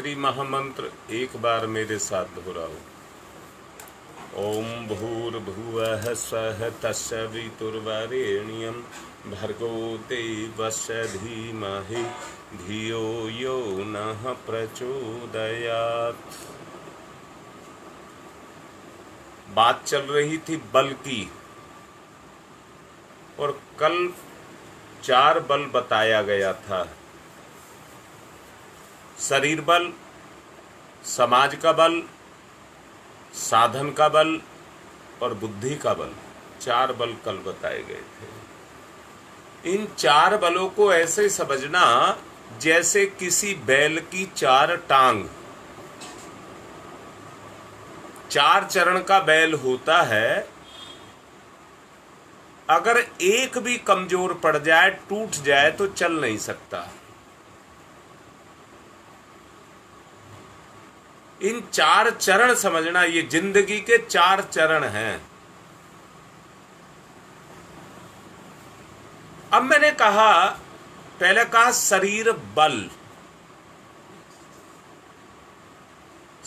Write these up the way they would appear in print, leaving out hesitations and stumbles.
गायत्री महामंत्र एक बार मेरे साथ दोहराओ। ओम भूर्भुवः स्वः तत्सवितुर्वरेण्यं भर्गो देवस्य धीमहि धियो यो नः प्रचोदयात्। बात चल रही थी बल की, और कल 4 बल बताया गया था। शरीर बल, समाज का बल, साधन का बल और बुद्धि का बल, 4 बल कल बताए गए थे। इन 4 बलों को ऐसे समझना जैसे किसी बैल की 4 टांग। 4 चरण का बैल होता है, अगर एक भी कमजोर पड़ जाए, टूट जाए तो चल नहीं सकता। इन 4 चरण समझना, ये जिंदगी के 4 चरण हैं। अब मैंने कहा, पहले कहा शरीर बल,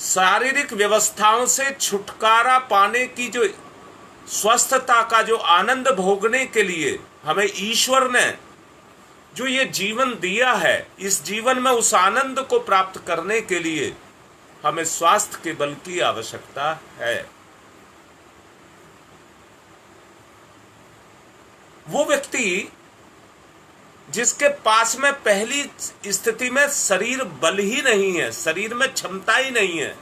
शारीरिक व्यवस्थाओं से छुटकारा पाने की, जो स्वस्थता का जो आनंद भोगने के लिए हमें ईश्वर ने जो ये जीवन दिया है, इस जीवन में उस आनंद को प्राप्त करने के लिए हमें स्वास्थ्य के बल की आवश्यकता है। वो व्यक्ति जिसके पास में पहली स्थिति में शरीर बल ही नहीं है, शरीर में क्षमता ही नहीं है,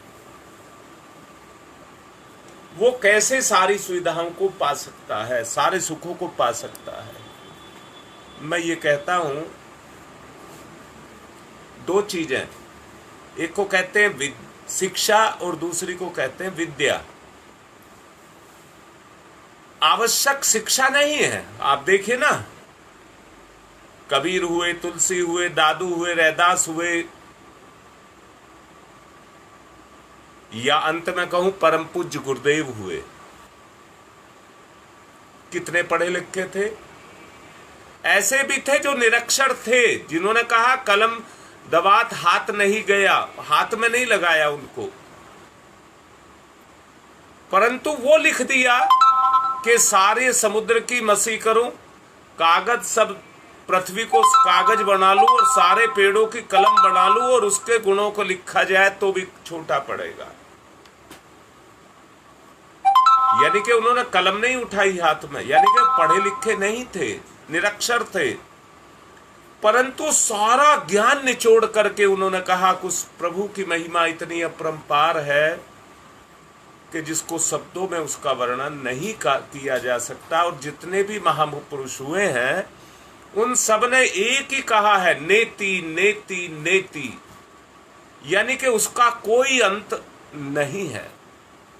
वो कैसे सारी सुविधाओं को पा सकता है, सारे सुखों को पा सकता है। मैं ये कहता हूं, 2 चीजें, एक को कहते हैं शिक्षा और दूसरी को कहते हैं विद्या। आवश्यक शिक्षा नहीं है। आप देखिए ना, कबीर हुए, तुलसी हुए, दादू हुए, रैदास हुए, या अंत में कहूं परम पूज्य गुरुदेव हुए, कितने पढ़े लिखे थे। ऐसे भी थे जो निरक्षर थे, जिन्होंने कहा कलम दबात हाथ नहीं गया, हाथ में नहीं लगाया उनको, परंतु वो लिख दिया कि सारे समुद्र की मसी करूं, कागज सब पृथ्वी को कागज बना लूं और सारे पेड़ों की कलम बना लूं और उसके गुणों को लिखा जाए तो भी छोटा पड़ेगा। यानी कि उन्होंने कलम नहीं उठाई हाथ में, यानी कि पढ़े लिखे नहीं थे, निरक्षर थे, परंतु सारा ज्ञान निचोड़ करके उन्होंने कहा कुछ प्रभु की महिमा इतनी अपरंपार है कि जिसको शब्दों में उसका वर्णन नहीं किया जा सकता। और जितने भी महापुरुष हुए हैं उन सब ने एक ही कहा है, नेति नेति नेति, यानी कि उसका कोई अंत नहीं है।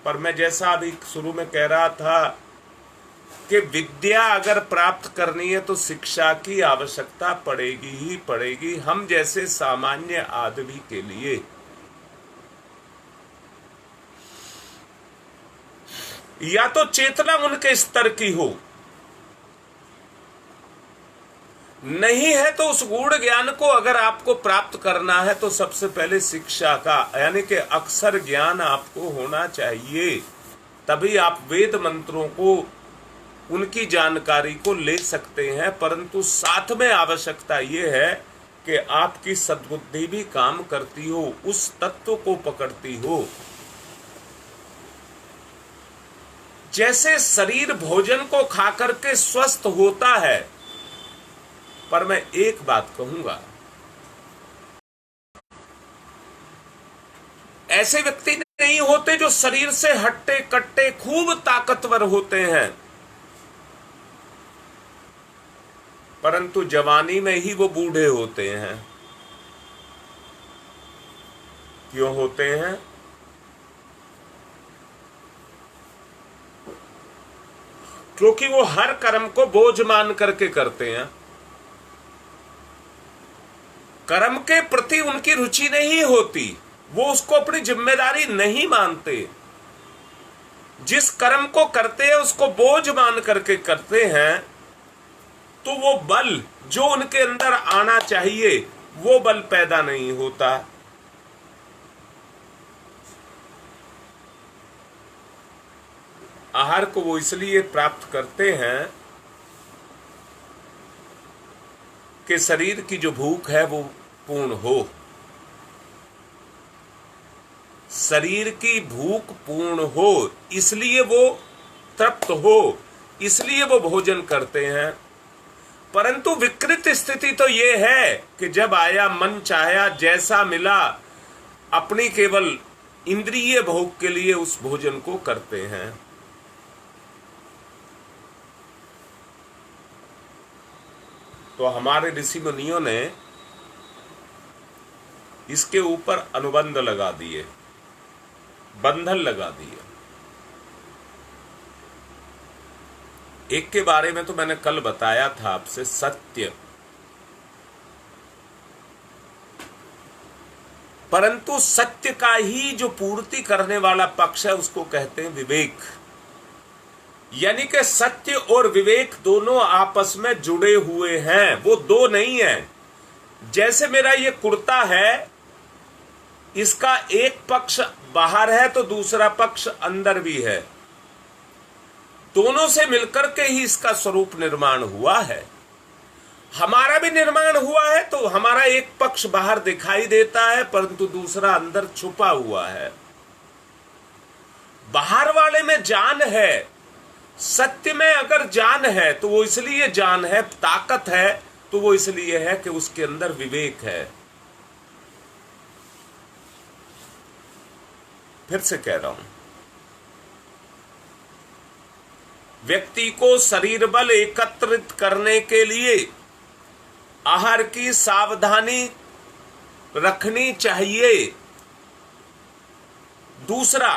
पर मैं जैसा अभी शुरू में कह रहा था कि विद्या अगर प्राप्त करनी है तो शिक्षा की आवश्यकता पड़ेगी ही पड़ेगी, हम जैसे सामान्य आदमी के लिए। या तो चेतना उनके स्तर की हो, नहीं है तो उस गूढ़ ज्ञान को अगर आपको प्राप्त करना है तो सबसे पहले शिक्षा का, यानी कि अक्षर ज्ञान आपको होना चाहिए, तभी आप वेद मंत्रों को, उनकी जानकारी को ले सकते हैं। परंतु साथ में आवश्यकता यह है कि आपकी सद्बुद्धि भी काम करती हो, उस तत्व को पकड़ती हो। जैसे शरीर भोजन को खाकर के स्वस्थ होता है, पर मैं एक बात कहूंगा, ऐसे व्यक्ति नहीं होते जो शरीर से हट्टे कट्टे खूब ताकतवर होते हैं, परंतु जवानी में ही वो बूढ़े होते हैं। क्यों होते हैं? क्योंकि वो हर कर्म को बोझ मान करके करते हैं। कर्म के प्रति उनकी रुचि नहीं होती, वो उसको अपनी जिम्मेदारी नहीं मानते। जिस कर्म को करते हैं उसको बोझ मान करके करते हैं, तो वो बल जो उनके अंदर आना चाहिए वो बल पैदा नहीं होता। आहार को वो इसलिए प्राप्त करते हैं कि शरीर की जो भूख है वो पूर्ण हो, शरीर की भूख पूर्ण हो, इसलिए वो तृप्त हो, इसलिए वो भोजन करते हैं। परंतु विकृत स्थिति तो ये है कि जब आया मन चाहा, जैसा मिला, अपनी केवल इंद्रिय भोग के लिए उस भोजन को करते हैं। तो हमारे ऋषि मुनियों ने इसके ऊपर अनुबंध लगा दिए, बंधन लगा दिए। एक के बारे में तो मैंने कल बताया था आपसे, सत्य। परंतु सत्य का ही जो पूर्ति करने वाला पक्ष है उसको कहते हैं विवेक। यानी कि सत्य और विवेक दोनों आपस में जुड़े हुए हैं, वो दो नहीं है। जैसे मेरा ये कुर्ता है, इसका एक पक्ष बाहर है तो दूसरा पक्ष अंदर भी है, दोनों से मिलकर के ही इसका स्वरूप निर्माण हुआ है। हमारा भी निर्माण हुआ है तो हमारा एक पक्ष बाहर दिखाई देता है परंतु दूसरा अंदर छुपा हुआ है। बाहर वाले में जान है, सत्य में अगर जान है तो वो इसलिए जान है, ताकत है तो वो इसलिए है कि उसके अंदर विवेक है। फिर से कह रहा हूं, व्यक्ति को शरीर बल एकत्रित करने के लिए आहार की सावधानी रखनी चाहिए। दूसरा,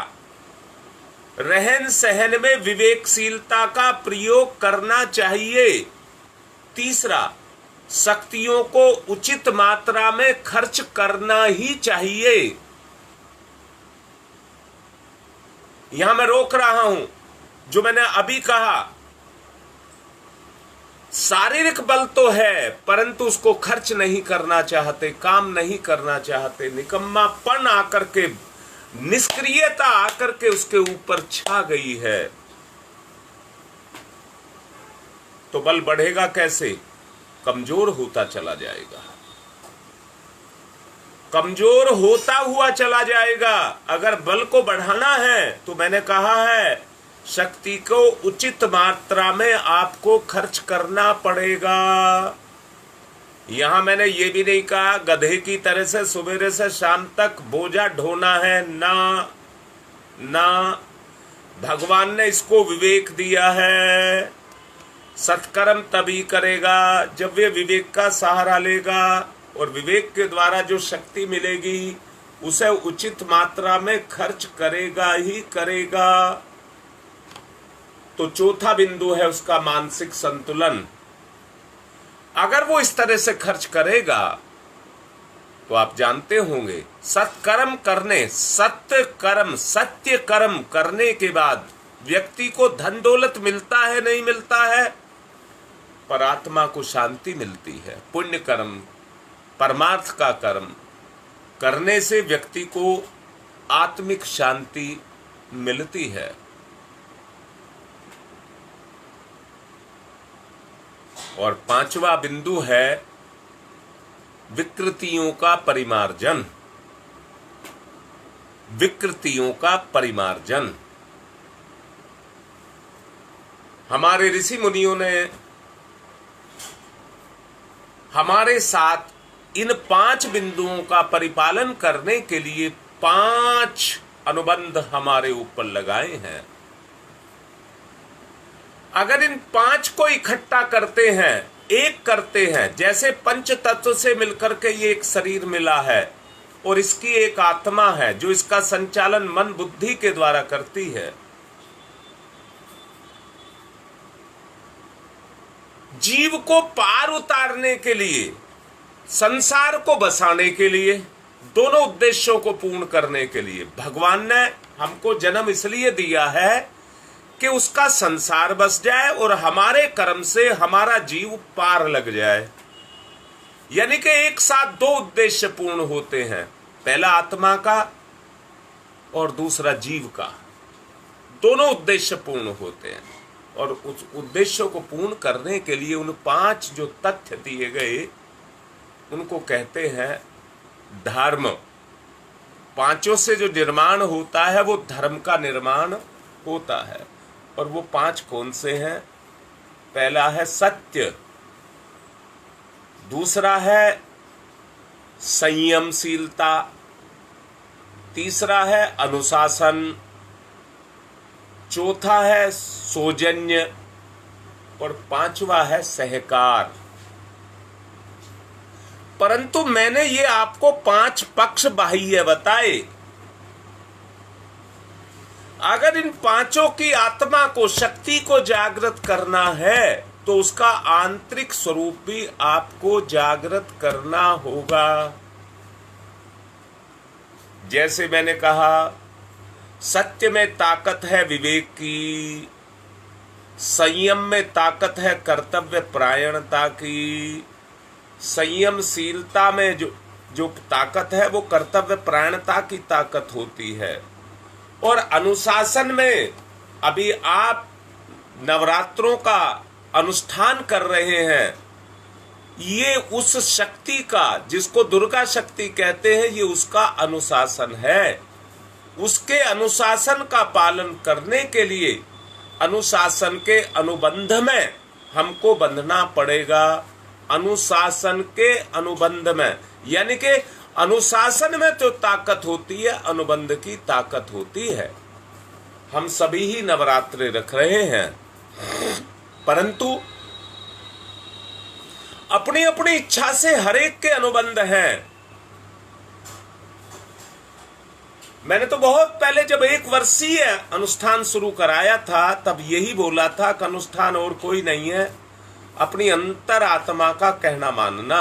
रहन सहन में विवेकशीलता का प्रयोग करना चाहिए। तीसरा, शक्तियों को उचित मात्रा में खर्च करना ही चाहिए। यहां मैं रोक रहा हूं, जो मैंने अभी कहा, शारीरिक बल तो है परंतु उसको खर्च नहीं करना चाहते, काम नहीं करना चाहते, निकम्मापन आकर के, निष्क्रियता आकर के उसके ऊपर छा गई है। तो बल बढ़ेगा कैसे? कमजोर होता चला जाएगा, कमजोर होता हुआ चला जाएगा। अगर बल को बढ़ाना है तो मैंने कहा है, शक्ति को उचित मात्रा में आपको खर्च करना पड़ेगा। यहां मैंने ये भी नहीं कहा गधे की तरह से सुबह से शाम तक बोझा ढोना है, ना ना, भगवान ने इसको विवेक दिया है। सत्कर्म तभी करेगा जब वे विवेक का सहारा लेगा, और विवेक के द्वारा जो शक्ति मिलेगी उसे उचित मात्रा में खर्च करेगा ही करेगा। तो चौथा बिंदु है उसका मानसिक संतुलन। अगर वो इस तरह से खर्च करेगा तो आप जानते होंगे, सत्कर्म करने, सत्य कर्म करने के बाद व्यक्ति को धन दौलत मिलता है, नहीं मिलता है, पर आत्मा को शांति मिलती है। पुण्य कर्म, परमार्थ का कर्म करने से व्यक्ति को आत्मिक शांति मिलती है। और पांचवा बिंदु है विकृतियों का परिमार्जन। विकृतियों का परिमार्जन। हमारे ऋषि मुनियों ने हमारे साथ इन 5 बिंदुओं का परिपालन करने के लिए 5 अनुबंध हमारे ऊपर लगाए हैं। अगर इन 5 को इकट्ठा करते हैं, एक करते हैं, जैसे पंच तत्व से मिलकर के ये एक शरीर मिला है और इसकी एक आत्मा है जो इसका संचालन मन बुद्धि के द्वारा करती है। जीव को पार उतारने के लिए, संसार को बसाने के लिए, दोनों उद्देश्यों को पूर्ण करने के लिए भगवान ने हमको जन्म इसलिए दिया है कि उसका संसार बस जाए और हमारे कर्म से हमारा जीव पार लग जाए। यानी कि एक साथ 2 उद्देश्य पूर्ण होते हैं, पहला आत्मा का और दूसरा जीव का। दोनों उद्देश्य पूर्ण होते हैं। और उस उद्देश्य को पूर्ण करने के लिए उन 5 जो तथ्य दिए गए उनको कहते हैं धर्म। 5 से जो निर्माण होता है वो धर्म का निर्माण होता है। और वो 5 कौन से हैं? पहला है सत्य, दूसरा है संयमशीलता, तीसरा है अनुशासन, चौथा है सौजन्य और 5वां है सहकार। परंतु मैंने ये आपको 5 पक्ष बाह्य बताए। अगर इन 5 की आत्मा को, शक्ति को जागृत करना है तो उसका आंतरिक स्वरूप भी आपको जागृत करना होगा। जैसे मैंने कहा, सत्य में ताकत है विवेक की, संयम में ताकत है कर्तव्य परायणता की, संयमशीलता में जो ताकत है वो कर्तव्य परायणता की ताकत होती है, और अनुशासन में अभी आप नवरात्रों का अनुष्ठान कर रहे हैं, ये उस शक्ति का, जिसको दुर्गा शक्ति कहते हैं, ये उसका अनुशासन है। उसके अनुशासन का पालन करने के लिए अनुशासन के अनुबंध में हमको बंधना पड़ेगा। अनुशासन के अनुबंध में, यानी कि अनुशासन में तो ताकत होती है, अनुबंध की ताकत होती है। हम सभी ही नवरात्रे रख रहे हैं, परंतु अपनी अपनी इच्छा से हरेक के अनुबंध हैं। मैंने तो बहुत पहले जब 1 वर्षीय अनुष्ठान शुरू कराया था तब यही बोला था कि अनुष्ठान और कोई नहीं है, अपनी अंतरात्मा का कहना मानना।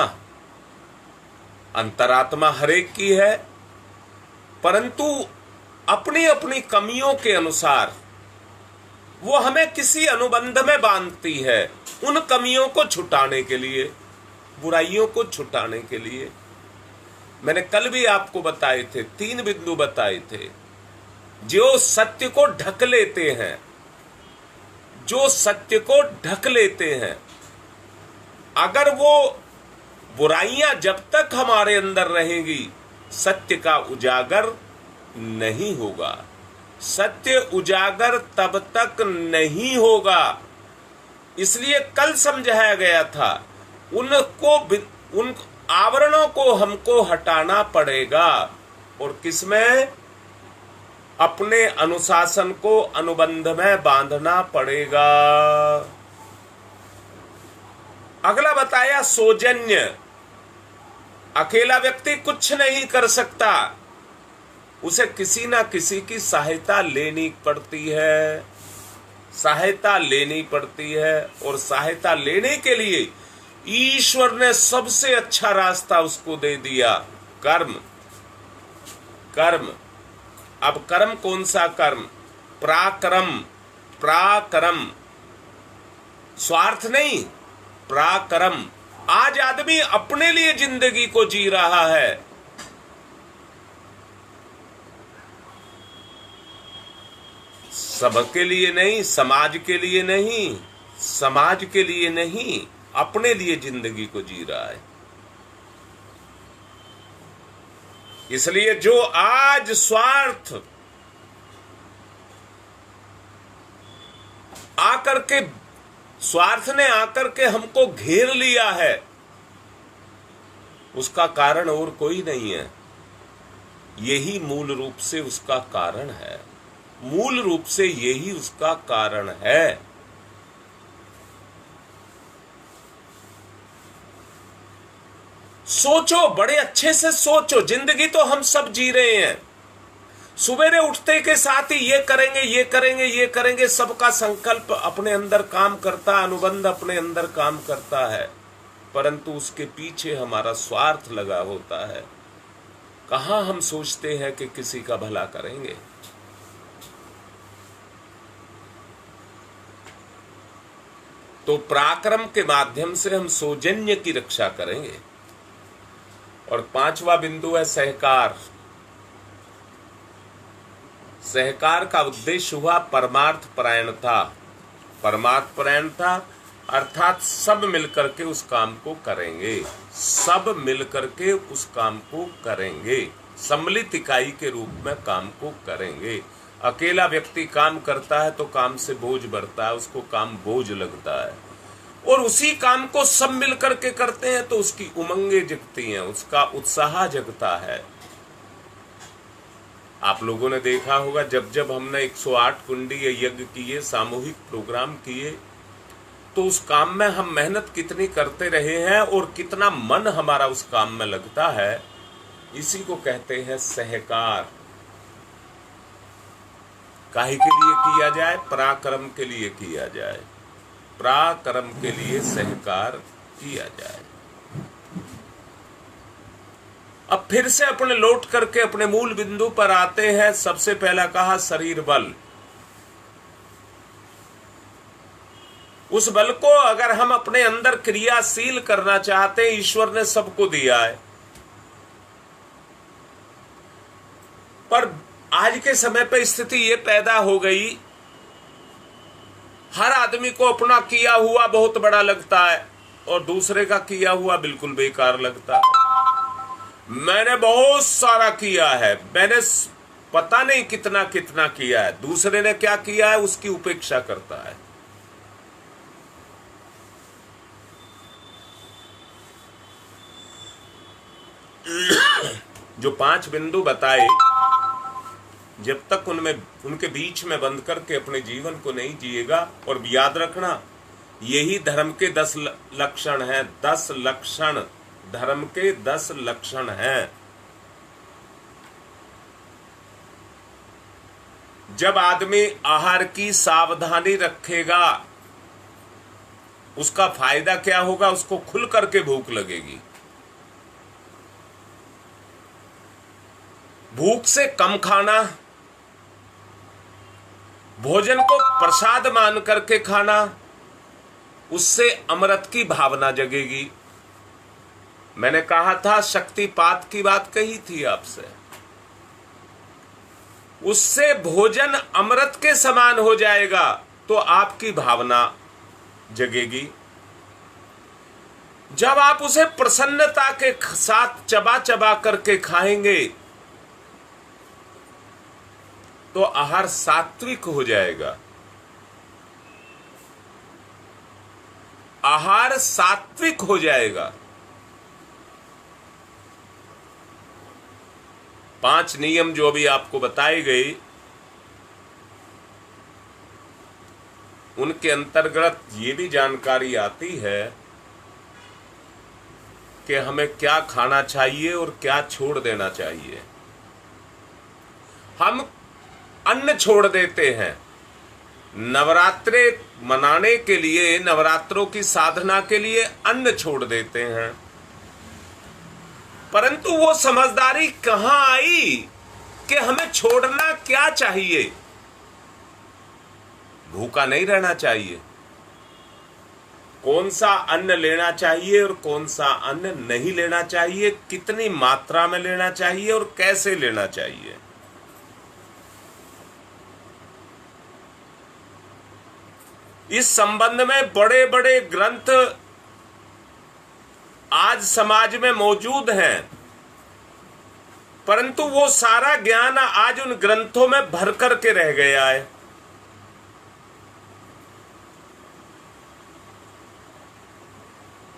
अंतरात्मा हरेक की है, परंतु अपनी अपनी कमियों के अनुसार वो हमें किसी अनुबंध में बांधती है, उन कमियों को छुटाने के लिए, बुराइयों को छुटाने के लिए। मैंने कल भी आपको बताए थे, 3 बिंदु बताए थे। जो सत्य को ढक लेते हैं, जो सत्य को ढक लेते हैं, अगर वो बुराइयां जब तक हमारे अंदर रहेंगी, सत्य का उजागर नहीं होगा। सत्य उजागर तब तक नहीं होगा। इसलिए कल समझाया गया था, उन आवरणों को हमको हटाना पड़ेगा। और किसमें? अपने अनुशासन को अनुबंध में बांधना पड़ेगा। अगला बताया सौजन्य। अकेला व्यक्ति कुछ नहीं कर सकता, उसे किसी ना किसी की सहायता लेनी पड़ती है, सहायता लेनी पड़ती है। और सहायता लेने के लिए ईश्वर ने सबसे अच्छा रास्ता उसको दे दिया, कर्म। कर्म। अब कर्म कौन सा कर्म? पराक्रम। पराक्रम, स्वार्थ नहीं, पराक्रम। आज आदमी अपने लिए जिंदगी को जी रहा है। सबके लिए नहीं, समाज के लिए नहीं, समाज के लिए नहीं, अपने लिए जिंदगी को जी रहा है। इसलिए जो आज स्वार्थ आकर के, स्वार्थ ने आकर के हमको घेर लिया है, उसका कारण और कोई नहीं है। यही मूल रूप से उसका कारण है। मूल रूप से यही उसका कारण है। सोचो, बड़े अच्छे से सोचो। जिंदगी तो हम सब जी रहे हैं। सुबेरे उठते के साथ ही ये करेंगे, ये करेंगे, ये करेंगे, सबका संकल्प अपने अंदर काम करता है, अनुबंध अपने अंदर काम करता है, परंतु उसके पीछे हमारा स्वार्थ लगा होता है। कहां हम सोचते हैं कि किसी का भला करेंगे। तो पराक्रम के माध्यम से हम सौजन्य की रक्षा करेंगे। और 5वां बिंदु है सहकार। सहकार का उद्देश्य हुआ परमार्थ परायणता। परमार्थ परायणता अर्थात सब मिलकर के उस काम को करेंगे, सब मिलकर के उस काम को करेंगे, सम्मिलित इकाई के रूप में काम को करेंगे। अकेला व्यक्ति काम करता है तो काम से बोझ बढ़ता है, उसको काम बोझ लगता है, और उसी काम को सब मिलकर के करते हैं तो उसकी उमंगें जगती हैं, उसका उत्साह जगता है। आप लोगों ने देखा होगा जब जब हमने 108 कुंडीय यज्ञ किए, सामूहिक प्रोग्राम किए, तो उस काम में हम मेहनत कितनी करते रहे हैं और कितना मन हमारा उस काम में लगता है। इसी को कहते हैं सहकार। काहे के लिए किया जाए? पराक्रम के लिए किया जाए, पराक्रम के लिए सहकार किया जाए। अब फिर से अपने लौट करके अपने मूल बिंदु पर आते हैं। सबसे पहला कहा शरीर बल। उस बल को अगर हम अपने अंदर क्रियाशील करना चाहते हैं, ईश्वर ने सबको दिया है, पर आज के समय पर स्थिति ये पैदा हो गई, हर आदमी को अपना किया हुआ बहुत बड़ा लगता है और दूसरे का किया हुआ बिल्कुल बेकार लगता है। मैंने बहुत सारा किया है, मैंने पता नहीं कितना कितना किया है, दूसरे ने क्या किया है उसकी उपेक्षा करता है। जो 5 बिंदु बताए, जब तक उनमें उनके बीच में बंद करके अपने जीवन को नहीं जिएगा, और याद रखना यही धर्म के 10 लक्षण हैं। 10 लक्षण धर्म के 10 लक्षण हैं। जब आदमी आहार की सावधानी रखेगा, उसका फायदा क्या होगा? उसको खुल करके भूख लगेगी। भूख से कम खाना, भोजन को प्रसाद मान करके खाना, उससे अमृत की भावना जगेगी। मैंने कहा था, शक्तिपात की बात कही थी आपसे, उससे भोजन अमृत के समान हो जाएगा तो आपकी भावना जगेगी। जब आप उसे प्रसन्नता के साथ चबा चबा करके खाएंगे तो आहार सात्विक हो जाएगा। आहार सात्विक हो जाएगा। 5 नियम जो अभी आपको बताए गए, उनके अंतर्गत ये भी जानकारी आती है कि हमें क्या खाना चाहिए और क्या छोड़ देना चाहिए। हम अन्न छोड़ देते हैं। नवरात्रे मनाने के लिए, नवरात्रों की साधना के लिए अन्न छोड़ देते हैं, परंतु वो समझदारी कहां आई कि हमें छोड़ना क्या चाहिए? भूखा नहीं रहना चाहिए। कौन सा अन्न लेना चाहिए और कौन सा अन्न नहीं लेना चाहिए, कितनी मात्रा में लेना चाहिए और कैसे लेना चाहिए। इस संबंध में बड़े बड़े ग्रंथ आज समाज में मौजूद हैं, परंतु वो सारा ज्ञान आज उन ग्रंथों में भर करके रह गया है।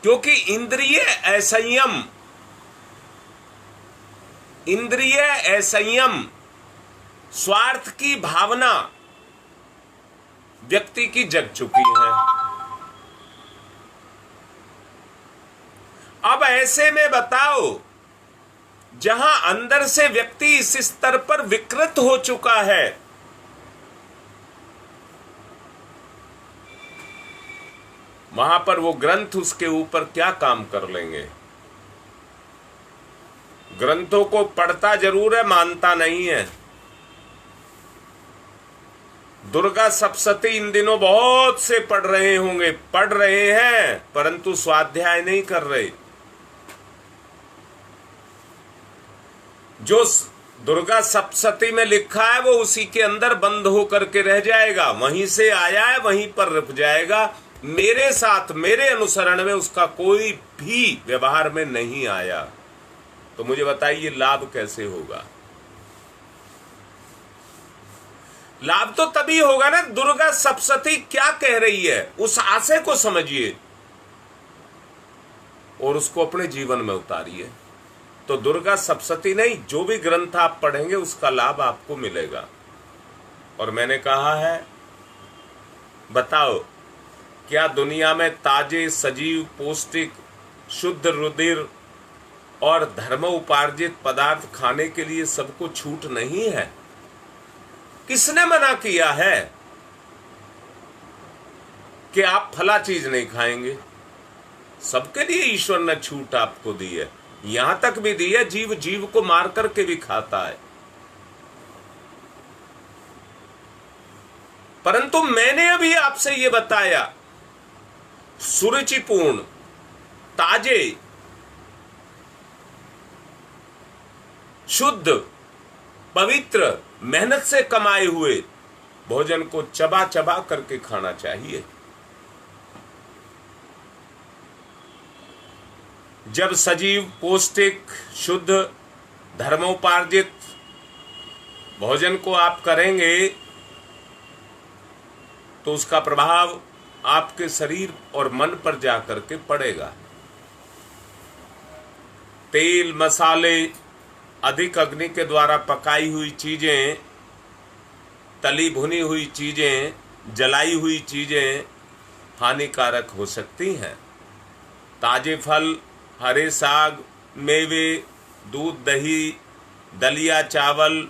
क्योंकि इंद्रिय असंयम, स्वार्थ की भावना व्यक्ति की जग चुकी है। अब ऐसे में बताओ, जहां अंदर से व्यक्ति इस स्तर पर विकृत हो चुका है, वहां पर वो ग्रंथ उसके ऊपर क्या काम कर लेंगे? ग्रंथों को पढ़ता जरूर है, मानता नहीं है। दुर्गा सप्तशती इन दिनों बहुत से पढ़ रहे होंगे, पढ़ रहे हैं, परंतु स्वाध्याय नहीं कर रहे। दुर्गा सप्तशती में लिखा है वो उसी के अंदर बंद होकर के रह जाएगा, वहीं से आया है वहीं पर रुक जाएगा। मेरे साथ मेरे अनुसरण में उसका कोई भी व्यवहार में नहीं आया, तो मुझे बताइए लाभ कैसे होगा? लाभ तो तभी होगा ना, दुर्गा सप्तशती क्या कह रही है उस आशय को समझिए और उसको अपने जीवन में उतारिए। तो दुर्गा सप्तशती नहीं, जो भी ग्रंथ आप पढ़ेंगे उसका लाभ आपको मिलेगा। और मैंने कहा है, बताओ क्या दुनिया में ताजे सजीव पौष्टिक शुद्ध रुधिर और धर्म उपार्जित पदार्थ खाने के लिए सबको छूट नहीं है? किसने मना किया है कि आप फला चीज नहीं खाएंगे? सबके लिए ईश्वर ने छूट आपको दी है, यहां तक भी दी है जीव जीव को मार करके भी खाता है। परंतु मैंने अभी आपसे यह बताया, सुरुचिपूर्ण ताजे शुद्ध पवित्र मेहनत से कमाए हुए भोजन को चबा चबा करके खाना चाहिए। जब सजीव पौष्टिक शुद्ध धर्मोपार्जित भोजन को आप करेंगे तो उसका प्रभाव आपके शरीर और मन पर जाकर के पड़ेगा। तेल मसाले अधिक अग्नि के द्वारा पकाई हुई चीजें, तली भुनी हुई चीजें, जलाई हुई चीजें हानिकारक हो सकती हैं। ताजे फल, हरे साग, मेवे, दूध, दही, दलिया चावल,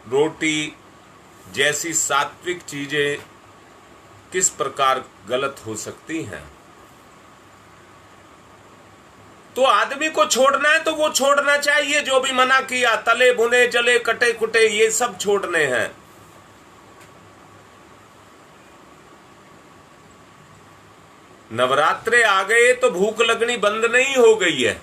रोटी जैसी सात्विक चीजें किस प्रकार गलत हो सकती हैं? तो आदमी को छोड़ना है तो वो छोड़ना चाहिए, जो भी मना किया, तले भुने जले कटे कुटे ये सब छोड़ने हैं। नवरात्रे आ गए तो भूख लगनी बंद नहीं हो गई है।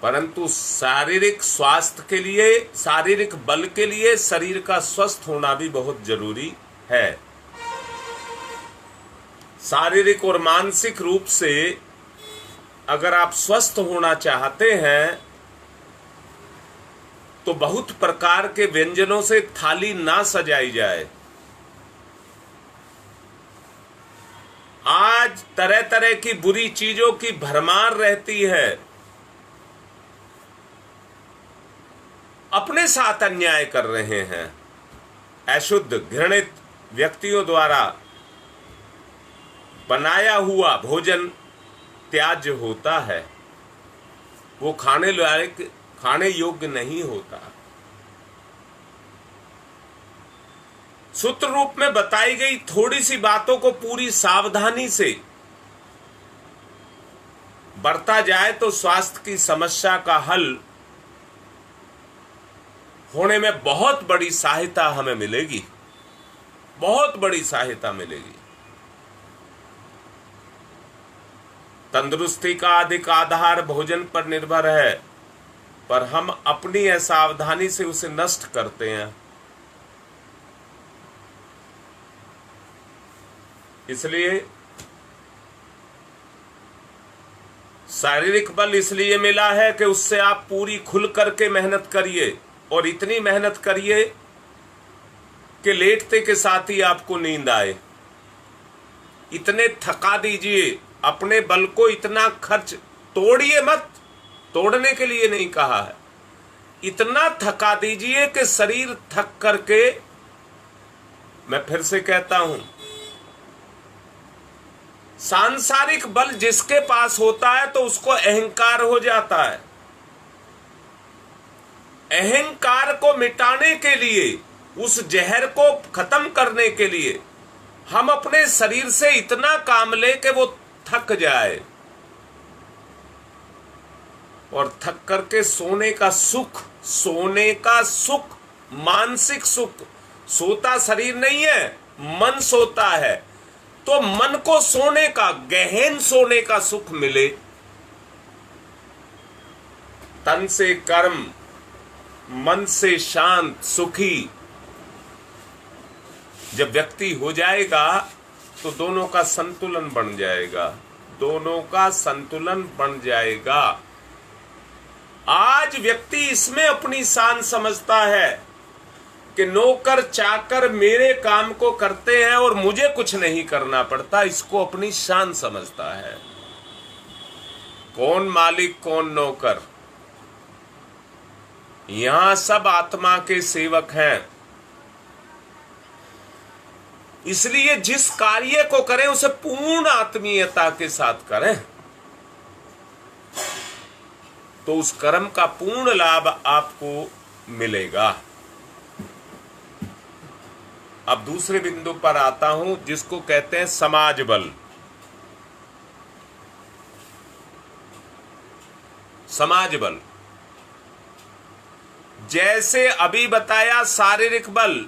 परंतु शारीरिक स्वास्थ्य के लिए, शारीरिक बल के लिए शरीर का स्वस्थ होना भी बहुत जरूरी है। शारीरिक और मानसिक रूप से अगर आप स्वस्थ होना चाहते हैं तो बहुत प्रकार के व्यंजनों से थाली ना सजाई जाए। आज तरह तरह की बुरी चीजों की भरमार रहती है, अपने साथ अन्याय कर रहे हैं। अशुद्ध घृणित व्यक्तियों द्वारा बनाया हुआ भोजन त्याज्य होता है, वो खाने योग्य नहीं होता। सूत्र रूप में बताई गई थोड़ी सी बातों को पूरी सावधानी से बरता जाए तो स्वास्थ्य की समस्या का हल होने में बहुत बड़ी सहायता हमें मिलेगी, बहुत बड़ी सहायता मिलेगी। तंदुरुस्ती का अधिक आधार भोजन पर निर्भर है, पर हम अपनी असावधानी से उसे नष्ट करते हैं। इसलिए शारीरिक बल इसलिए मिला है कि उससे आप पूरी खुल करके मेहनत करिए, और इतनी मेहनत करिए कि लेटते के साथ ही आपको नींद आए। इतने थका दीजिए अपने बल को, इतना खर्च तोड़िए मत, तोड़ने के लिए नहीं कहा है, इतना थका दीजिए कि शरीर थक करके, मैं फिर से कहता हूं, सांसारिक बल जिसके पास होता है तो उसको अहंकार हो जाता है। अहंकार को मिटाने के लिए, उस जहर को खत्म करने के लिए हम अपने शरीर से इतना काम ले कि वो थक जाए, और थक करके सोने का सुख, सोने का सुख, मानसिक सुख, सोता शरीर नहीं है, मन सोता है, तो मन को सोने का, गहन सोने का सुख मिले, तन से कर्म, मन से शांत, सुखी जब व्यक्ति हो जाएगा तो दोनों का संतुलन बन जाएगा, दोनों का संतुलन बन जाएगा। आज व्यक्ति इसमें अपनी शान समझता है कि नौकर चाकर मेरे काम को करते हैं और मुझे कुछ नहीं करना पड़ता, इसको अपनी शान समझता है। कौन मालिक कौन नौकर, यहां सब आत्मा के सेवक हैं। इसलिए जिस कार्य को करें उसे पूर्ण आत्मीयता के साथ करें, तो उस कर्म का पूर्ण लाभ आपको मिलेगा। अब दूसरे बिंदु पर आता हूं, जिसको कहते हैं समाज बल। समाज बल जैसे अभी बताया, शारीरिक बल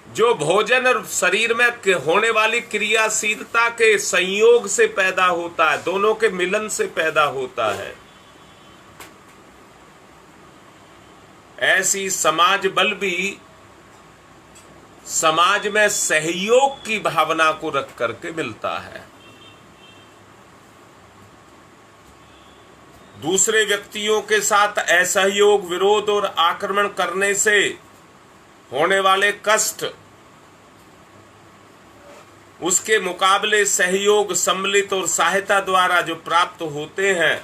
जो भोजन और शरीर में होने वाली क्रियाशीलता के संयोग से पैदा होता है, दोनों के मिलन से पैदा होता है, ऐसी समाज बल भी समाज में सहयोग की भावना को रख करके मिलता है। दूसरे व्यक्तियों के साथ असहयोग, विरोध और आक्रमण करने से होने वाले कष्ट, उसके मुकाबले सहयोग, सम्मिलित और सहायता द्वारा जो प्राप्त होते हैं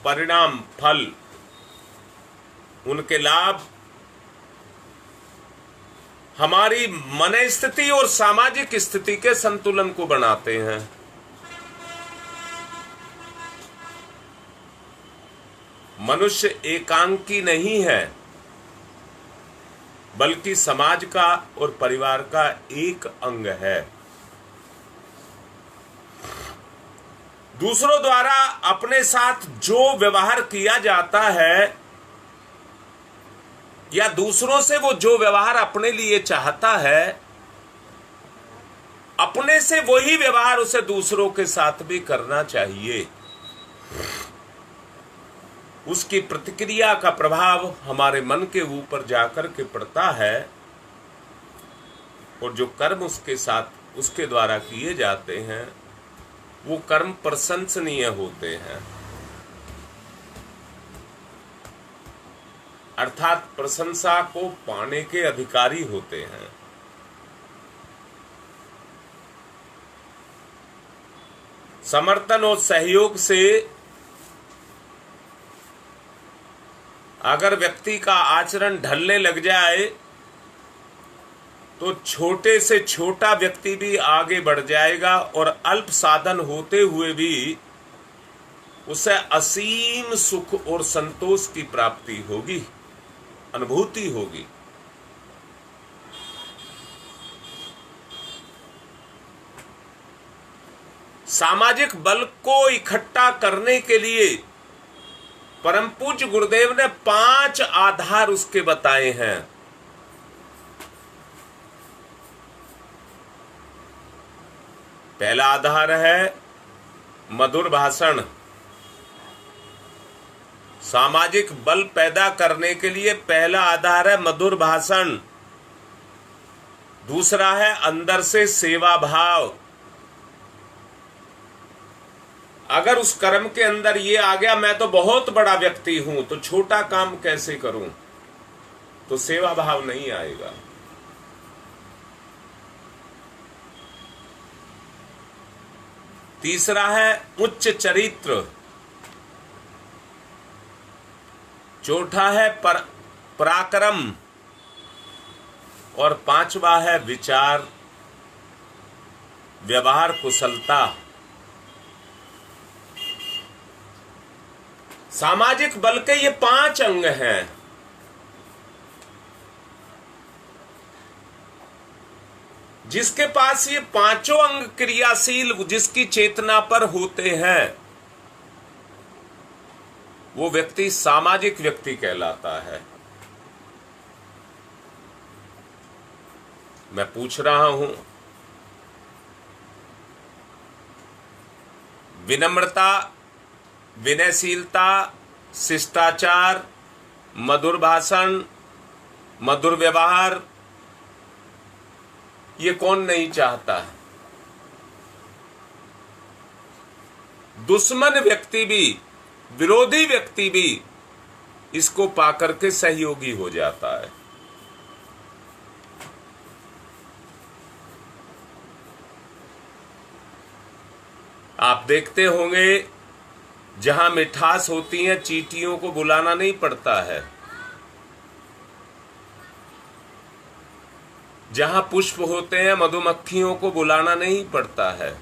परिणाम, फल, उनके लाभ हमारी मन स्थिति और सामाजिक स्थिति के संतुलन को बनाते हैं। मनुष्य एकांकी नहीं है, बल्कि समाज का और परिवार का एक अंग है। दूसरों द्वारा अपने साथ जो व्यवहार किया जाता है या दूसरों से वो जो व्यवहार अपने लिए चाहता है, अपने से वही व्यवहार उसे दूसरों के साथ भी करना चाहिए। उसकी प्रतिक्रिया का प्रभाव हमारे मन के ऊपर जाकर के पड़ता है और जो कर्म उसके साथ उसके द्वारा किए जाते हैं वो कर्म प्रशंसनीय होते हैं, अर्थात प्रशंसा को पाने के अधिकारी होते हैं। समर्थन और सहयोग से अगर व्यक्ति का आचरण ढलने लग जाए तो छोटे से छोटा व्यक्ति भी आगे बढ़ जाएगा और अल्प साधन होते हुए भी उसे असीम सुख और संतोष की प्राप्ति होगी, अनुभूति होगी। सामाजिक बल को इकट्ठा करने के लिए परम पूज्य गुरुदेव ने 5 आधार उसके बताए हैं। पहला आधार है मधुर भाषण। सामाजिक बल पैदा करने के लिए पहला आधार है मधुर भाषण। दूसरा है अंदर से सेवा भाव। अगर उस कर्म के अंदर ये आ गया मैं तो बहुत बड़ा व्यक्ति हूं तो छोटा काम कैसे करूं, तो सेवा भाव नहीं आएगा। तीसरा है उच्च चरित्र। चौथा है पराक्रम और पांचवा है विचार, व्यवहार कुशलता। सामाजिक बल के ये 5 अंग हैं। जिसके पास ये 5 अंग क्रियाशील, जिसकी चेतना पर होते हैं, वो व्यक्ति सामाजिक व्यक्ति कहलाता है। मैं पूछ रहा हूं, विनम्रता, विनयशीलता, शिष्टाचार, मधुर भाषण, मधुर व्यवहार, ये कौन नहीं चाहता है। दुश्मन व्यक्ति भी, विरोधी व्यक्ति भी इसको पाकर के सहयोगी हो जाता है। आप देखते होंगे जहां मिठास होती है चींटियों को बुलाना नहीं पड़ता है, जहां पुष्प होते हैं मधुमक्खियों को बुलाना नहीं पड़ता है,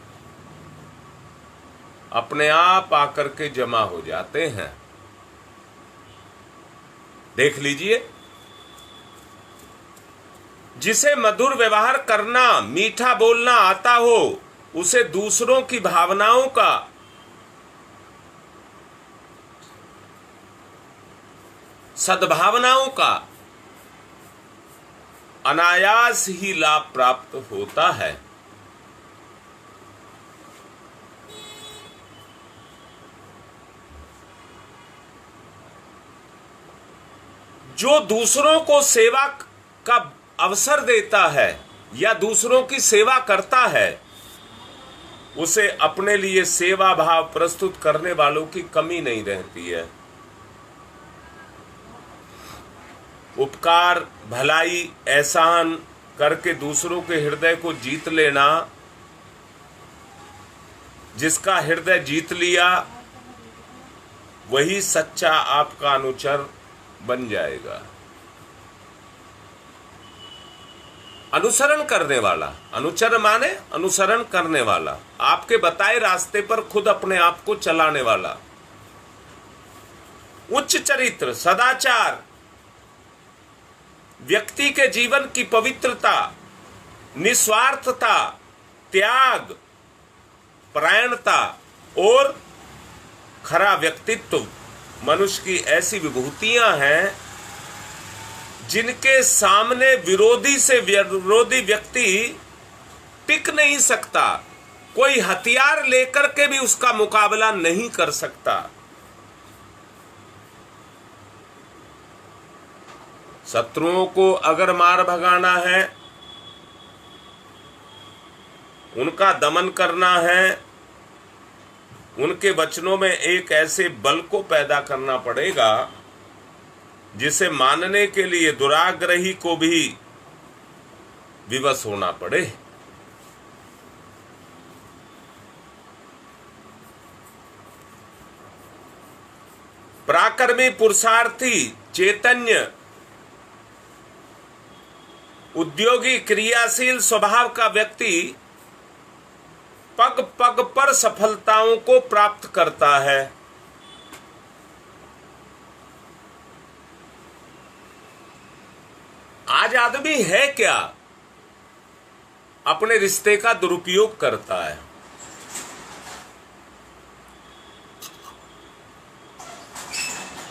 अपने आप आकर के जमा हो जाते हैं। देख लीजिए, जिसे मधुर व्यवहार करना, मीठा बोलना आता हो, उसे दूसरों की भावनाओं का, सद्भावनाओं का अनायास ही लाभ प्राप्त होता है। जो दूसरों को सेवा का अवसर देता है या दूसरों की सेवा करता है, उसे अपने लिए सेवा भाव प्रस्तुत करने वालों की कमी नहीं रहती है। उपकार, भलाई, एहसान करके दूसरों के हृदय को जीत लेना, जिसका हृदय जीत लिया वही सच्चा आपका अनुचर बन जाएगा। अनुसरण करने वाला, अनुचर माने अनुसरण करने वाला, आपके बताए रास्ते पर खुद अपने आप को चलाने वाला। उच्च चरित्र, सदाचार, व्यक्ति के जीवन की पवित्रता, निस्वार्थता, त्याग, परायणता और खरा व्यक्तित्व मनुष्य की ऐसी विभूतियां हैं जिनके सामने विरोधी से विरोधी व्यक्ति टिक नहीं सकता, कोई हथियार लेकर के भी उसका मुकाबला नहीं कर सकता। शत्रुओं को अगर मार भगाना है, उनका दमन करना है, उनके वचनों में एक ऐसे बल को पैदा करना पड़ेगा जिसे मानने के लिए दुराग्रही को भी विवश होना पड़े। पराक्रमी, पुरुषार्थी, चैतन्य, उद्योगी, क्रियाशील स्वभाव का व्यक्ति पग पग पर सफलताओं को प्राप्त करता है। आज आदमी है क्या? अपने रिश्ते का दुरुपयोग करता है।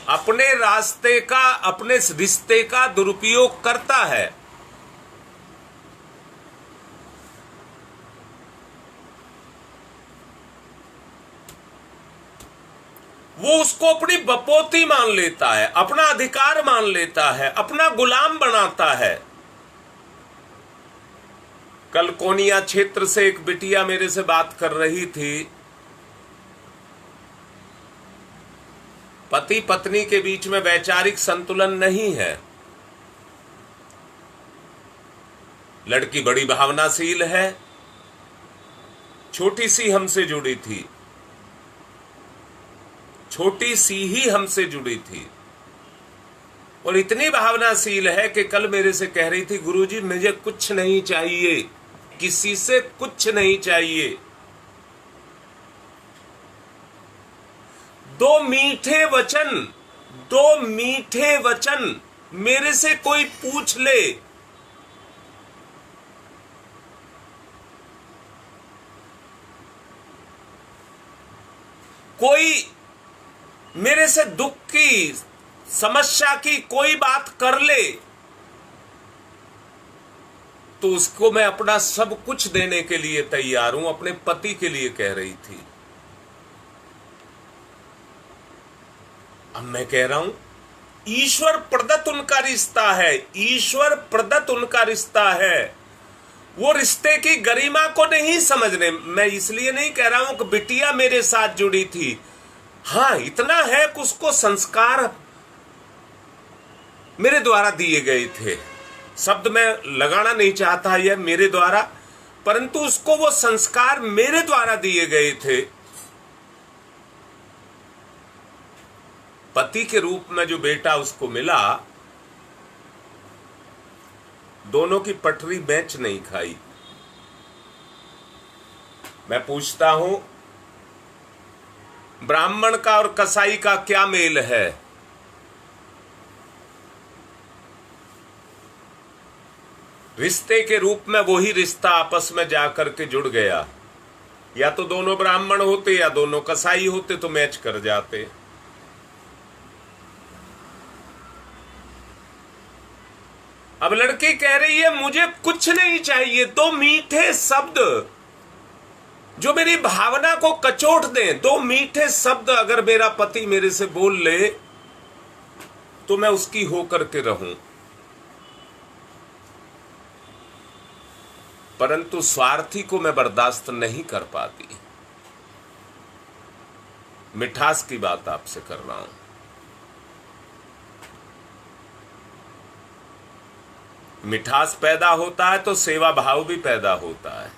अपने रास्ते का, अपने रिश्ते का दुरुपयोग करता है। वो उसको अपनी बपोती मान लेता है, अपना अधिकार मान लेता है, अपना गुलाम बनाता है। कल कोनिया क्षेत्र से एक बिटिया मेरे से बात कर रही थी। पति पत्नी के बीच में वैचारिक संतुलन नहीं है। लड़की बड़ी भावनाशील है, छोटी सी हमसे जुड़ी थी, छोटी सी ही हमसे जुड़ी थी और इतनी भावनाशील है कि कल मेरे से कह रही थी, गुरुजी मुझे कुछ नहीं चाहिए, किसी से कुछ नहीं चाहिए, दो मीठे वचन मेरे से कोई पूछ ले, कोई मेरे से दुख की, समस्या की कोई बात कर ले, तो उसको मैं अपना सब कुछ देने के लिए तैयार हूं। अपने पति के लिए कह रही थी। अब मैं कह रहा हूं ईश्वर प्रदत्त उनका रिश्ता है, ईश्वर प्रदत्त उनका रिश्ता है। वो रिश्ते की गरिमा को नहीं समझने। मैं इसलिए नहीं कह रहा हूं कि बिटिया मेरे साथ जुड़ी थी। हां, इतना है कि उसको संस्कार मेरे द्वारा दिए गए थे। शब्द मैं लगाना नहीं चाहता यह मेरे द्वारा, परंतु उसको वो संस्कार मेरे द्वारा दिए गए थे। पति के रूप में जो बेटा उसको मिला, दोनों की पटरी मैच नहीं खाई। मैं पूछता हूं, ब्राह्मण का और कसाई का क्या मेल है? रिश्ते के रूप में वही रिश्ता आपस में जाकर के जुड़ गया। या तो दोनों ब्राह्मण होते या दोनों कसाई होते तो मैच कर जाते। अब लड़की कह रही है मुझे कुछ नहीं चाहिए, दो मीठे शब्द जो मेरी भावना को कचोट दें, दो मीठे शब्द अगर मेरा पति मेरे से बोल ले तो मैं उसकी होकर के रहूं। परंतु स्वार्थी को मैं बर्दाश्त नहीं कर पाती। मिठास की बात आपसे कर रहा हूं। मिठास पैदा होता है तो सेवा भाव भी पैदा होता है।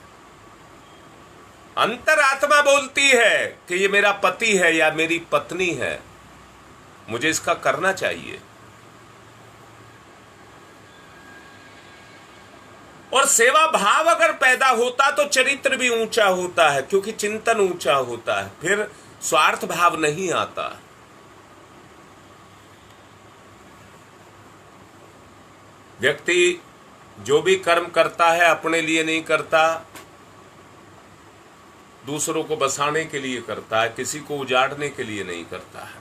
अंतरात्मा बोलती है कि ये मेरा पति है या मेरी पत्नी है, मुझे इसका करना चाहिए। और सेवा भाव अगर पैदा होता तो चरित्र भी ऊंचा होता है, क्योंकि चिंतन ऊंचा होता है, फिर स्वार्थ भाव नहीं आता। व्यक्ति जो भी कर्म करता है अपने लिए नहीं करता, दूसरों को बसाने के लिए करता है, किसी को उजाड़ने के लिए नहीं करता है।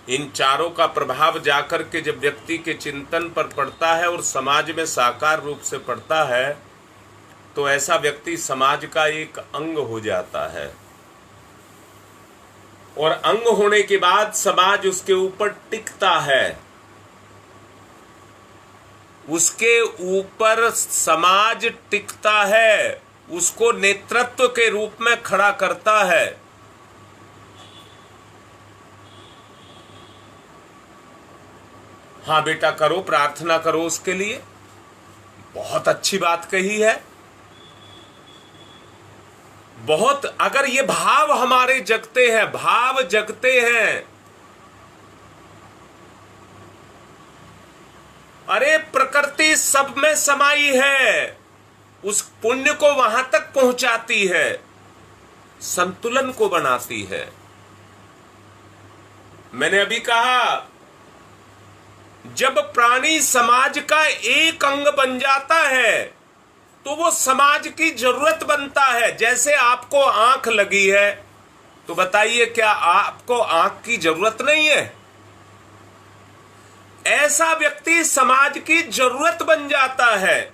इन चारों का प्रभाव जाकर के जब व्यक्ति के चिंतन पर पड़ता है और समाज में साकार रूप से पड़ता है तो ऐसा व्यक्ति समाज का एक अंग हो जाता है। और अंग होने के बाद समाज उसके ऊपर टिकता है, उसके ऊपर समाज टिकता है, उसको नेतृत्व के रूप में खड़ा करता है। हाँ बेटा करो, प्रार्थना करो उसके लिए, बहुत अच्छी बात कही है। बहुत, अगर ये भाव हमारे जगते हैं, भाव जगते हैं, अरे प्रकृति सब में समाई है, उस पुण्य को वहां तक पहुंचाती है, संतुलन को बनाती है। मैंने अभी कहा जब प्राणी समाज का एक अंग बन जाता है तो वो समाज की जरूरत बनता है। जैसे आपको आंख लगी है तो बताइए क्या आपको आंख की जरूरत नहीं है? ऐसा व्यक्ति समाज की जरूरत बन जाता है।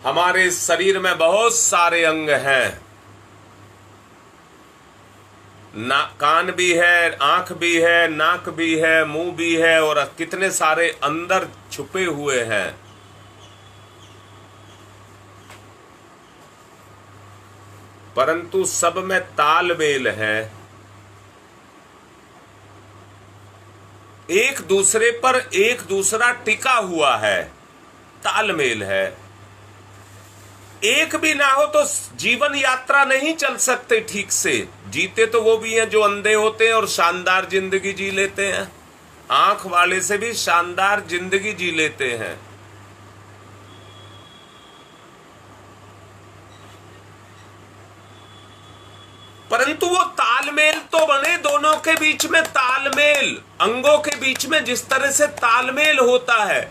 हमारे शरीर में बहुत सारे अंग हैं, कान भी है, आंख भी है, नाक भी है, मुंह भी है, और कितने सारे अंदर छुपे हुए हैं। परंतु सब में तालमेल है, एक दूसरे पर एक दूसरा टिका हुआ है, तालमेल है। एक भी ना हो तो जीवन यात्रा नहीं चल सकते ठीक से। जीते तो वो भी हैं जो अंधे होते हैं और शानदार जिंदगी जी लेते हैं, आंख वाले से भी शानदार जिंदगी जी लेते हैं। परंतु वो तालमेल तो बने, दोनों के बीच में तालमेल, अंगों के बीच में जिस तरह से तालमेल होता है।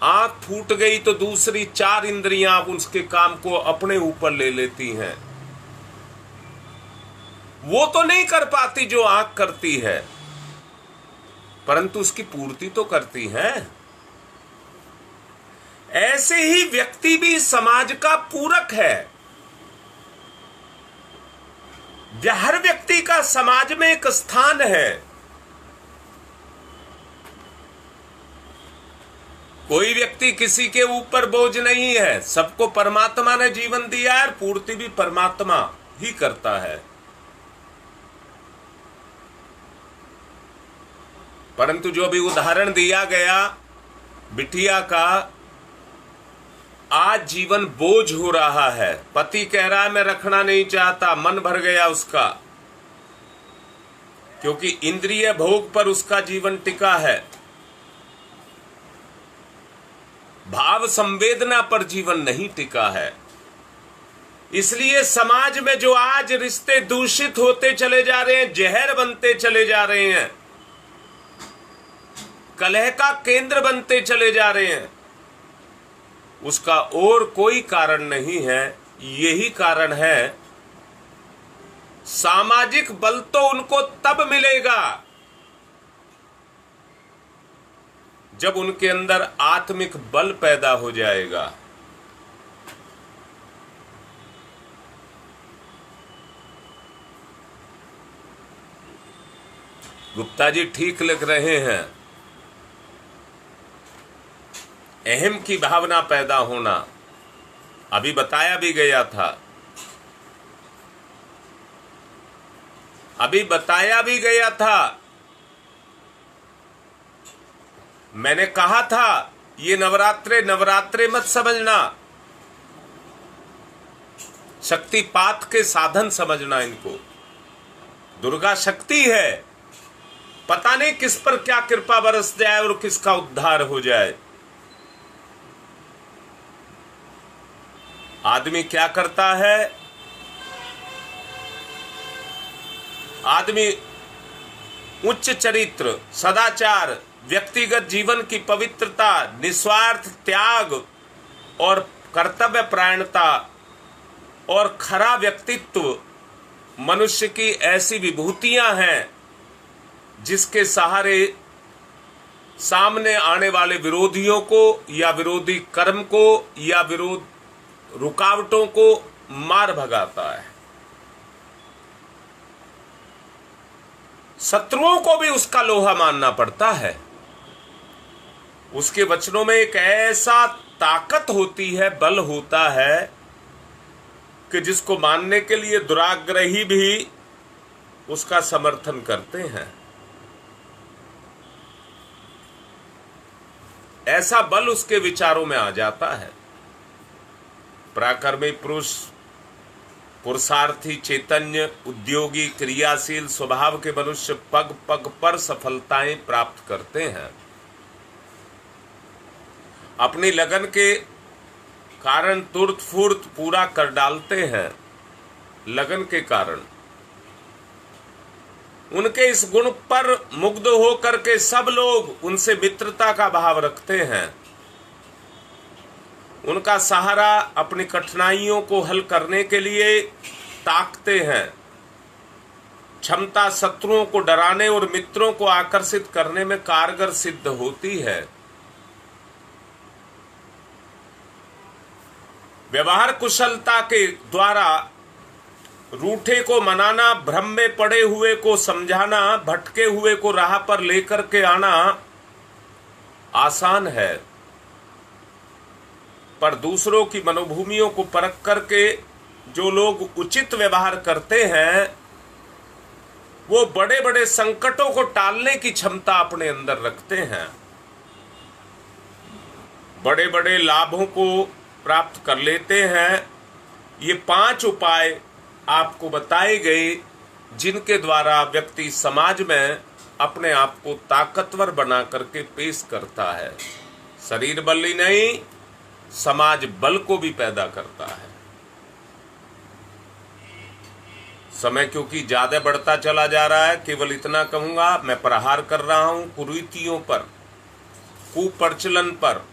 आंख फूट गई तो दूसरी चार इंद्रियां उसके काम को अपने ऊपर ले लेती हैं। वो तो नहीं कर पाती जो आंख करती है, परंतु उसकी पूर्ति तो करती हैं। ऐसे ही व्यक्ति भी समाज का पूरक है। हर व्यक्ति का समाज में एक स्थान है। कोई व्यक्ति किसी के ऊपर बोझ नहीं है। सबको परमात्मा ने जीवन दिया है, पूर्ति भी परमात्मा ही करता है। परंतु जो भी उदाहरण दिया गया बिटिया का, आज जीवन बोझ हो रहा है। पति कह रहा है मैं रखना नहीं चाहता, मन भर गया उसका, क्योंकि इंद्रिय भोग पर उसका जीवन टिका है, भाव संवेदना पर जीवन नहीं टिका है। इसलिए समाज में जो आज रिश्ते दूषित होते चले जा रहे हैं, जहर बनते चले जा रहे हैं, कलह का केंद्र बनते चले जा रहे हैं, उसका और कोई कारण नहीं है। यही कारण है, सामाजिक बल तो उनको तब मिलेगा जब उनके अंदर आत्मिक बल पैदा हो जाएगा। गुप्ता जी ठीक लिख रहे हैं। अहम की भावना पैदा होना अभी बताया भी गया था, अभी बताया भी गया था। मैंने कहा था ये नवरात्रे मत समझना, शक्तिपात के साधन समझना इनको। दुर्गा शक्ति है, पता नहीं किस पर क्या कृपा बरस जाए और किसका उद्धार हो जाए। आदमी क्या करता है, आदमी उच्च चरित्र, सदाचार, व्यक्तिगत जीवन की पवित्रता, निस्वार्थ त्याग और कर्तव्य परायणता और खरा व्यक्तित्व मनुष्य की ऐसी विभूतियां हैं जिसके सहारे सामने आने वाले विरोधियों को या विरोधी कर्म को या विरोध रुकावटों को मार भगाता है। शत्रुओं को भी उसका लोहा मानना पड़ता है। उसके वचनों में एक ऐसा ताकत होती है, बल होता है कि जिसको मानने के लिए दुराग्रही भी उसका समर्थन करते हैं। ऐसा बल उसके विचारों में आ जाता है। पराक्रमी पुरुष, पुरुषार्थी, चैतन्य, उद्योगी, क्रियाशील स्वभाव के मनुष्य पग पग पर सफलताएं प्राप्त करते हैं। अपनी लगन के कारण तुरत फुर्त पूरा कर डालते हैं। लगन के कारण उनके इस गुण पर मुग्ध होकर के सब लोग उनसे मित्रता का भाव रखते हैं। उनका सहारा अपनी कठिनाइयों को हल करने के लिए ताकते हैं। क्षमता शत्रुओं को डराने और मित्रों को आकर्षित करने में कारगर सिद्ध होती है। व्यवहार कुशलता के द्वारा रूठे को मनाना, भ्रम में पड़े हुए को समझाना, भटके हुए को राह पर लेकर के आना आसान है, पर दूसरों की मनोभूमियों को परख करके जो लोग उचित व्यवहार करते हैं वो बड़े बड़े संकटों को टालने की क्षमता अपने अंदर रखते हैं, बड़े बड़े लाभों को प्राप्त कर लेते हैं। ये 5 उपाय आपको बताए गए जिनके द्वारा व्यक्ति समाज में अपने आप को ताकतवर बना करके पेश करता है। शरीर बल ही नहीं, समाज बल को भी पैदा करता है। समय क्योंकि ज्यादा बढ़ता चला जा रहा है, केवल इतना कहूंगा, मैं प्रहार कर रहा हूं कुरीतियों पर, कुप्रचलन पर,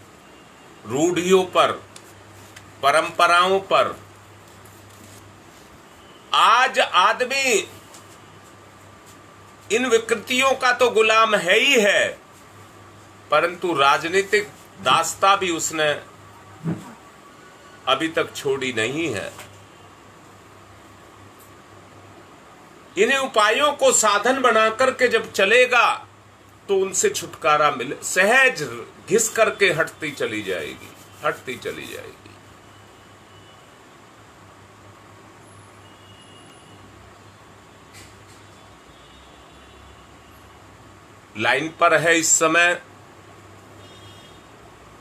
रूढ़ियों पर, परंपराओं पर। आज आदमी इन विकृतियों का तो गुलाम है ही है, परंतु राजनीतिक दास्ता भी उसने अभी तक छोड़ी नहीं है। इन्हीं उपायों को साधन बना करके जब चलेगा तो उनसे छुटकारा मिले। सहज घिस करके हटती चली जाएगी, हटती चली जाएगी। लाइन पर है इस समय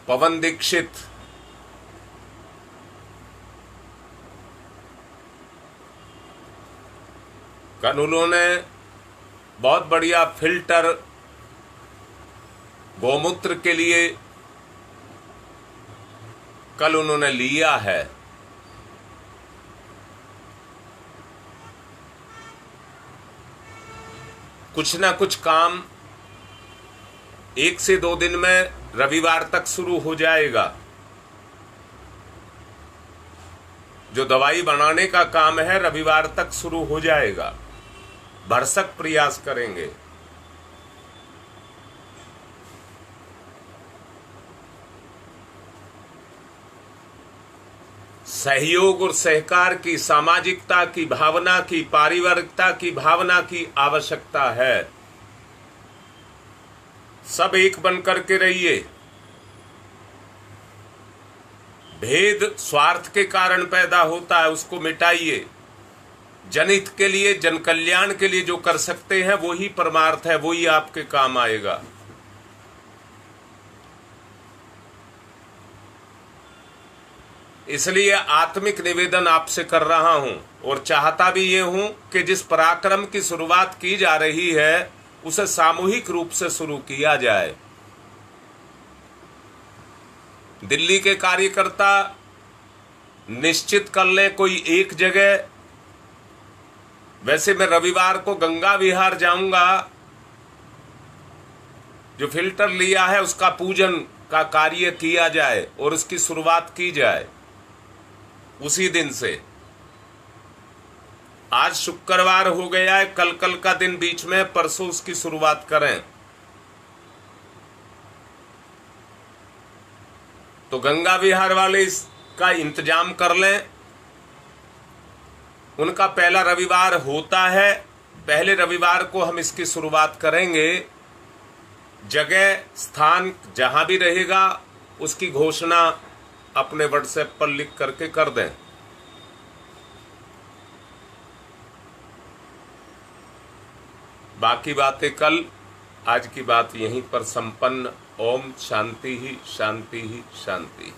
पवन दीक्षित। कल उन्होंने बहुत बढ़िया फिल्टर गौमूत्र के लिए कल उन्होंने लिया है। कुछ ना कुछ काम 1 से 2 दिन में रविवार तक शुरू हो जाएगा। जो दवाई बनाने का काम है रविवार तक शुरू हो जाएगा। भरसक प्रयास करेंगे। सहयोग और सहकार की, सामाजिकता की भावना की, पारिवारिकता की भावना की आवश्यकता है। सब एक बन करके रहिए। भेद स्वार्थ के कारण पैदा होता है, उसको मिटाइए। जनहित के लिए, जन कल्याण के लिए जो कर सकते हैं वो ही परमार्थ है, वो ही आपके काम आएगा। इसलिए आत्मिक निवेदन आपसे कर रहा हूं और चाहता भी ये हूं कि जिस पराक्रम की शुरुआत की जा रही है उसे सामूहिक रूप से शुरू किया जाए। दिल्ली के कार्यकर्ता निश्चित कर लें कोई एक जगह। वैसे मैं रविवार को गंगा विहार जाऊंगा। जो फिल्टर लिया है उसका पूजन का कार्य किया जाए और उसकी शुरुआत की जाए उसी दिन से। आज शुक्रवार हो गया है, कल का दिन बीच में, परसों उसकी शुरुआत करें। तो गंगा विहार वाले इसका इंतजाम कर लें। उनका पहला रविवार होता है, पहले रविवार को हम इसकी शुरुआत करेंगे। जगह स्थान जहां भी रहेगा उसकी घोषणा अपने व्हाट्सएप पर लिख करके कर दें। बाकी बातें कल। आज की बात यहीं पर संपन्न। ओम शांति ही शांति ही शांति।